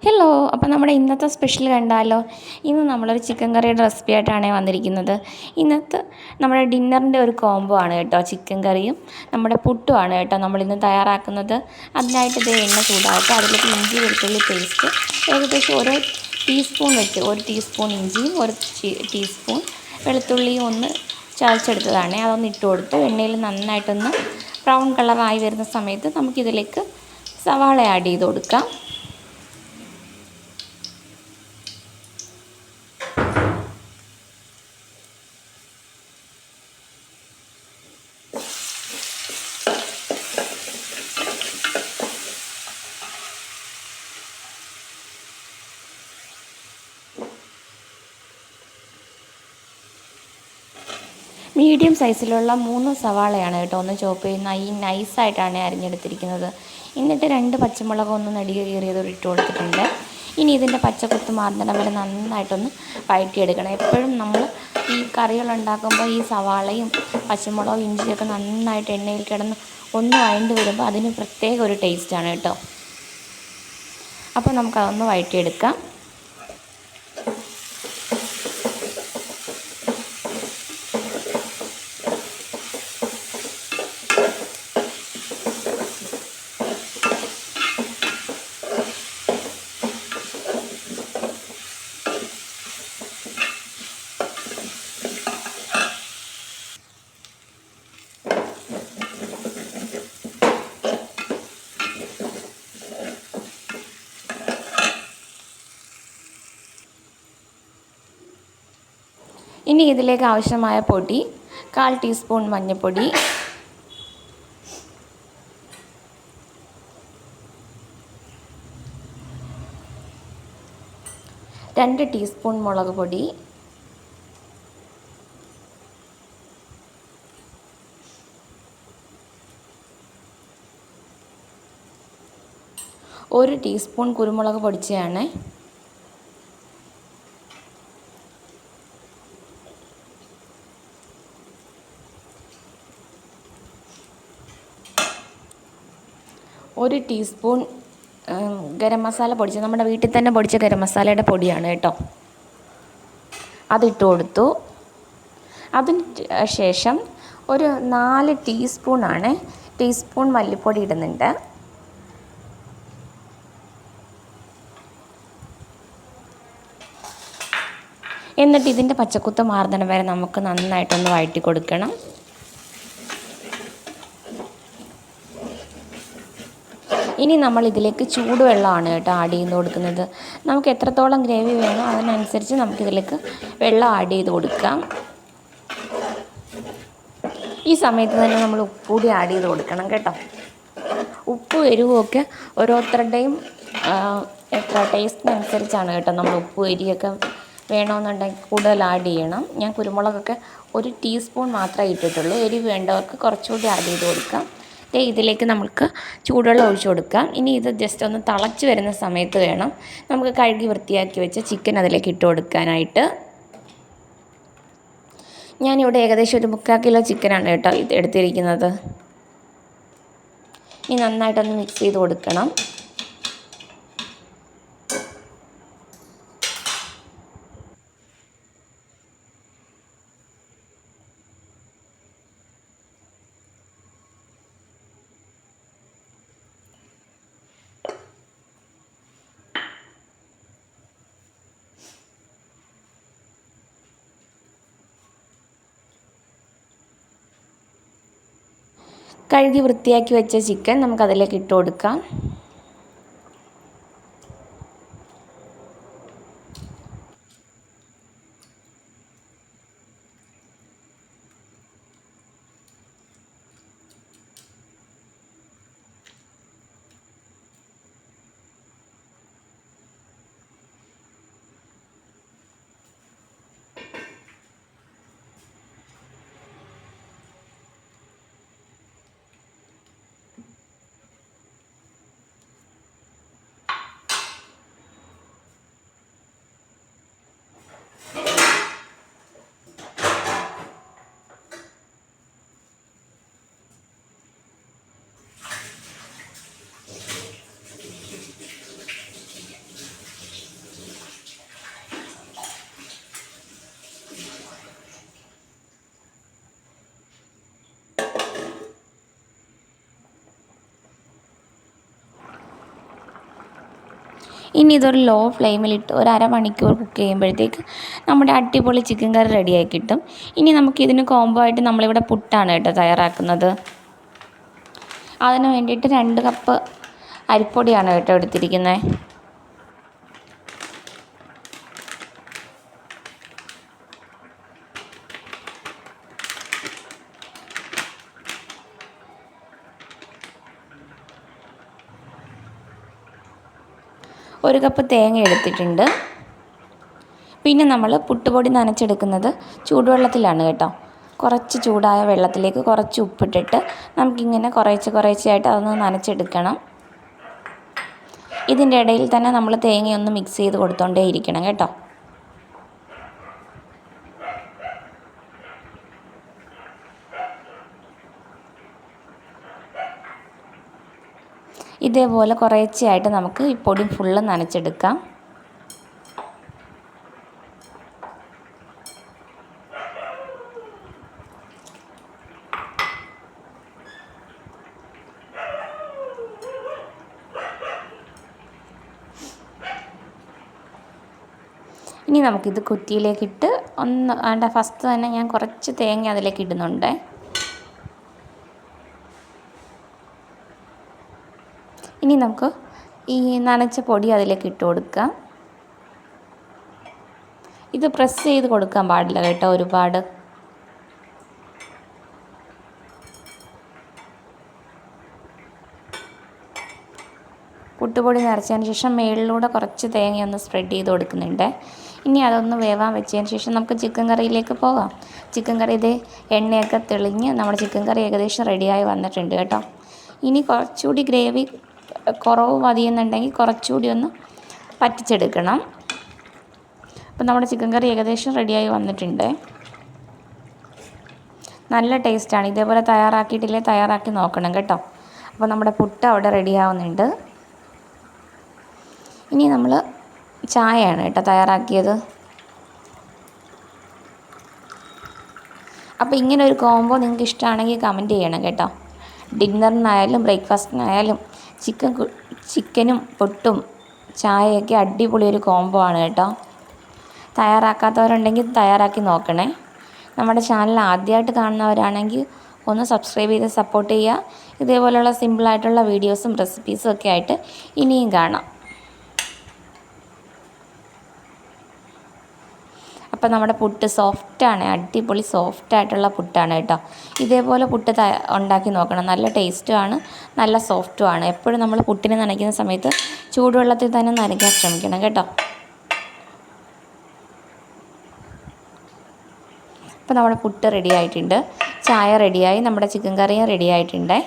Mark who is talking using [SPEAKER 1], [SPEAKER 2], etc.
[SPEAKER 1] Hello, അപ്പോൾ നമ്മുടെ ഇന്നത്തെ സ്പെഷ്യൽ കണ്ടാലോ? ഇന്ന് നമ്മളൊരു ചിക്കൻ കറിയുടെ റെസിപ്പി ആയിട്ടാണ് വന്നിരിക്കുന്നത്. ഇന്നത്തെ നമ്മുടെ ഡിന്നറിൻ്റെ ഒരു കോംബോ ആണ് കേട്ടോ. ചിക്കൻ കറിയും നമ്മുടെ പുട്ടുമാണ് കേട്ടോ നമ്മളിന്ന് തയ്യാറാക്കുന്നത്. അതിനായിട്ട് ഇത് എണ്ണ ചൂടാക്കുക, അതിലേക്ക് ഇഞ്ചി വെളുത്തുള്ളി പേസ്റ്റ് ഏകദേശം ഓരോ ടീസ്പൂൺ വെച്ച്, ഒരു ടീസ്പൂൺ ഇഞ്ചിയും ഒരു ടീസ്പൂൺ വെളുത്തുള്ളിയും ഒന്ന് ചതച്ചെടുത്തതാണ്. അതൊന്ന് ഇട്ട് കൊടുത്തു. എണ്ണയിൽ നന്നായിട്ടൊന്ന് ബ്രൗൺ കളറായി വരുന്ന സമയത്ത് നമുക്കിതിലേക്ക് സവാള ആഡ് ചെയ്ത് കൊടുക്കാം. മീഡിയം സൈസിലുള്ള 3 സവാളയാണ് കേട്ടോ ഒന്ന് ചോപ്പ് ചെയ്യുന്ന ഈ നൈസായിട്ടാണ് അരിഞ്ഞെടുത്തിരിക്കുന്നത്. എന്നിട്ട് 2 പച്ചമുളക് ഒന്ന് നെടുകെ കീറിയത് ഇട്ട് കൊടുത്തിട്ടുണ്ട്. ഇനി ഇതിൻ്റെ പച്ചക്കുത്ത് മാറുന്നിടം വരെ നന്നായിട്ടൊന്ന് വഴറ്റിയെടുക്കണം. എപ്പോഴും നമ്മൾ ഈ കറികളുണ്ടാക്കുമ്പോൾ ഈ സവാളയും പച്ചമുളകും ഇഞ്ചിയൊക്കെ നന്നായിട്ട് എണ്ണയിൽ കിടന്ന് ഒന്ന് വഴണ്ട് വരുമ്പോൾ അതിന് പ്രത്യേക ഒരു ടേസ്റ്റാണ് കേട്ടോ. അപ്പോൾ നമുക്കതൊന്ന് വഴറ്റിയെടുക്കാം. ഇനി ഇതിലേക്ക് ആവശ്യമായ പൊടി 1/4 ടീസ്പൂൺ മഞ്ഞൾപ്പൊടി, 2 ടീസ്പൂൺ മുളക് പൊടി, 1 ടീസ്പൂൺ കുരുമുളക് പൊടിച്ചതാണ്, ഒരു ടീസ്പൂൺ ഗരം മസാല പൊടിച്ച് നമ്മുടെ വീട്ടിൽ തന്നെ പൊടിച്ച ഗരം മസാലയുടെ പൊടിയാണ് കേട്ടോ. അതിട്ട് കൊടുത്തു. അതിന് ശേഷം ഒരു 4 ടീസ്പൂൺ മല്ലിപ്പൊടി ഇടുന്നുണ്ട്. എന്നിട്ട് ഇതിൻ്റെ പച്ചക്കുത്ത് മാറുന്നിടം വരെ നമുക്ക് നന്നായിട്ടൊന്ന് വഴറ്റി കൊടുക്കണം. ഇനി നമ്മൾ ഇതിലേക്ക് ചൂടുവെള്ളമാണ് കേട്ടോ ആഡ് ചെയ്ത് കൊടുക്കുന്നത്. നമുക്ക് എത്രത്തോളം ഗ്രേവി വേണോ അതിനനുസരിച്ച് നമുക്കിതിലേക്ക് വെള്ളം ആഡ് ചെയ്ത് കൊടുക്കാം. ഈ സമയത്ത് തന്നെ നമ്മൾ ഉപ്പ് കൂടി ആഡ് ചെയ്ത് കൊടുക്കണം കേട്ടോ. ഉപ്പും എരിവും ഒക്കെ ഓരോരുത്തരുടെയും ടേസ്റ്റിനനുസരിച്ചാണ് കേട്ടോ. നമ്മൾ ഉപ്പ് എരിയൊക്കെ വേണമെന്നുണ്ടെങ്കിൽ കൂടുതൽ ആഡ് ചെയ്യണം. ഞാൻ കുരുമുളകൊക്കെ 1 ടീസ്പൂൺ മാത്രമേ ഇട്ടിട്ടുള്ളൂ. എരിവ് വേണ്ടവർക്ക് കുറച്ചുകൂടി ആഡ് ചെയ്ത് കൊടുക്കാം. ഇതിലേക്ക് നമുക്ക് ചൂടുവെള്ളം ഒഴിച്ച് കൊടുക്കാം. ഇനി ഇത് ജസ്റ്റ് ഒന്ന് തിളച്ച് വരുന്ന സമയത്ത് വേണം നമുക്ക് കഴുകി വൃത്തിയാക്കി വെച്ച ചിക്കൻ അതിലേക്ക് ഇട്ട് കൊടുക്കാനായിട്ട്. ഞാനിവിടെ ഏകദേശം ഒരു 3/4 കിലോ ചിക്കനാണ് കേട്ടോ ഇത് എടുത്തിരിക്കുന്നത്. ഇനി നന്നായിട്ടൊന്ന് മിക്സ് ചെയ്ത് കൊടുക്കണം. കഴുകി വൃത്തിയാക്കി വെച്ച ചിക്കൻ നമുക്കതിലേക്ക് ഇട്ട് കൊടുക്കാം. ഇനി ഇതൊരു ലോ ഫ്ലെയിമിലിട്ട് ഒരു അരമണിക്കൂർ കുക്ക് ചെയ്യുമ്പോഴത്തേക്ക് നമ്മുടെ അടിപൊളി ചിക്കൻ കറി റെഡിയായി കിട്ടും. ഇനി നമുക്കിതിന് കോംബോ ആയിട്ട് നമ്മളിവിടെ പുട്ടാണ് കേട്ടോ തയ്യാറാക്കുന്നത്. അതിന് വേണ്ടിയിട്ട് 2 കപ്പ് അരിപ്പൊടിയാണ് കേട്ടോ എടുത്തിരിക്കുന്നത്. ഒരു കപ്പ് തേങ്ങ എടുത്തിട്ടുണ്ട്. പിന്നെ നമ്മൾ പുട്ടുപൊടി നനച്ചെടുക്കുന്നത് ചൂടുവെള്ളത്തിലാണ് കേട്ടോ. കുറച്ച് ചൂടായ വെള്ളത്തിലേക്ക് കുറച്ച് ഉപ്പിട്ടിട്ട് നമുക്കിങ്ങനെ കുറേശ്ശെയായിട്ട് അതൊന്ന് നനച്ചെടുക്കണം. ഇതിൻ്റെ ഇടയിൽ തന്നെ നമ്മൾ തേങ്ങയൊന്ന് മിക്സ് ചെയ്ത് കൊടുത്തോണ്ടേ ഇരിക്കണം കേട്ടോ. ഇതേപോലെ കുറേശ്ശെയായിട്ട് നമുക്ക് ഈ പൊടി ഫുള്ള് നനച്ചെടുക്കാം. ഇനി നമുക്കിത് കുറ്റിയിലേക്കിട്ട് ഫസ്റ്റ് തന്നെ ഞാൻ കുറച്ച് തേങ്ങ അതിലേക്ക് ഇടുന്നുണ്ട്. ഇനി നമുക്ക് ഈ നനച്ച പൊടി അതിലേക്ക് ഇട്ട് കൊടുക്കാം. ഇത് പ്രസ് ചെയ്ത് കൊടുക്കാൻ പാടില്ല കേട്ടോ ഒരുപാട്. പുട്ടുപൊടി നിറച്ചതിന് ശേഷം മേളിലൂടെ കുറച്ച് തേങ്ങയൊന്ന് സ്പ്രെഡ് ചെയ്ത് കൊടുക്കുന്നുണ്ട്. ഇനി അതൊന്ന് വേവാൻ വെച്ചതിന് ശേഷം നമുക്ക് ചിക്കൻ കറിയിലേക്ക് പോകാം. ചിക്കൻ കറി ഇതേ എണ്ണയൊക്കെ തെളിഞ്ഞ് നമ്മുടെ ചിക്കൻ കറി ഏകദേശം റെഡിയായി വന്നിട്ടുണ്ട് കേട്ടോ. ഇനി കുറച്ചുകൂടി ഗ്രേവി കുറവ് മതിയെന്നുണ്ടെങ്കിൽ കുറച്ചുകൂടി ഒന്ന് പറ്റിച്ചെടുക്കണം. അപ്പോൾ നമ്മുടെ ചിക്കൻ കറി ഏകദേശം റെഡിയായി വന്നിട്ടുണ്ട്. നല്ല ടേസ്റ്റാണ്. ഇതേപോലെ തയ്യാറാക്കി നോക്കണം കേട്ടോ. അപ്പോൾ നമ്മുടെ പുട്ട് അവിടെ റെഡിയാവുന്നുണ്ട്. ഇനി നമ്മൾ ചായയാണ് കേട്ടോ തയ്യാറാക്കിയത്. അപ്പോൾ ഇങ്ങനെ ഒരു കോംബോ നിങ്ങൾക്ക് ഇഷ്ടമാണെങ്കിൽ കമൻറ്റ് ചെയ്യണം കേട്ടോ. ഡിന്നറിനായാലും ബ്രേക്ക്ഫാസ്റ്റിനായാലും ചിക്കനും പുട്ടും ചായയൊക്കെ അടിപൊളി ഒരു കോംബോ ആണ് കേട്ടോ. തയ്യാറാക്കാത്തവരുണ്ടെങ്കിൽ തയ്യാറാക്കി നോക്കണേ. നമ്മുടെ ചാനൽ ആദ്യമായിട്ട് കാണുന്നവരാണെങ്കിൽ ഒന്ന് സബ്സ്ക്രൈബ് ചെയ്ത് സപ്പോർട്ട് ചെയ്യുക. ഇതേപോലെയുള്ള സിമ്പിളായിട്ടുള്ള വീഡിയോസും റെസിപ്പീസും ഒക്കെ ആയിട്ട് ഇനിയും കാണാം. അപ്പോൾ നമ്മുടെ പുട്ട് സോഫ്റ്റാണ്, അടിപൊളി സോഫ്റ്റായിട്ടുള്ള പുട്ടാണ് കേട്ടോ. ഇതേപോലെ പുട്ട് ഉണ്ടാക്കി നോക്കണം. നല്ല ടേസ്റ്റുമാണ്, നല്ല സോഫ്റ്റുമാണ്. എപ്പോഴും നമ്മൾ പുട്ടിന് നനയ്ക്കുന്ന സമയത്ത് ചൂടുവെള്ളത്തിൽ തന്നെ നനയ്ക്കാൻ ശ്രമിക്കണം കേട്ടോ. അപ്പോൾ നമ്മുടെ പുട്ട് റെഡി ആയിട്ടുണ്ട്, ചായ റെഡിയായി, നമ്മുടെ ചിക്കൻ കറിയും റെഡി ആയിട്ടുണ്ട്.